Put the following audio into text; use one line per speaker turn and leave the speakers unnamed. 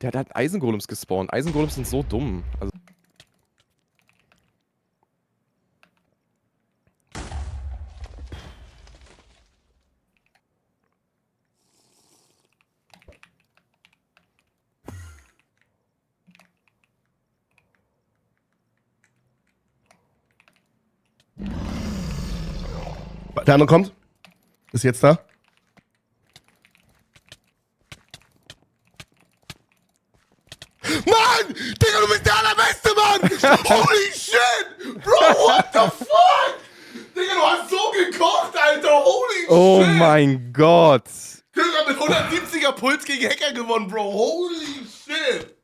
Der hat halt Eisengolems gespawnt. Eisengolems sind so dumm. Also
Der andere kommt. Ist jetzt da. Mann! Digga, du bist der allerbeste, Mann! Holy shit! Bro, what the fuck? Digga, du hast so gekocht, Alter! Holy shit!
oh mein Gott.
Digga, mit 170er Puls gegen Hacker gewonnen, Bro! Holy shit!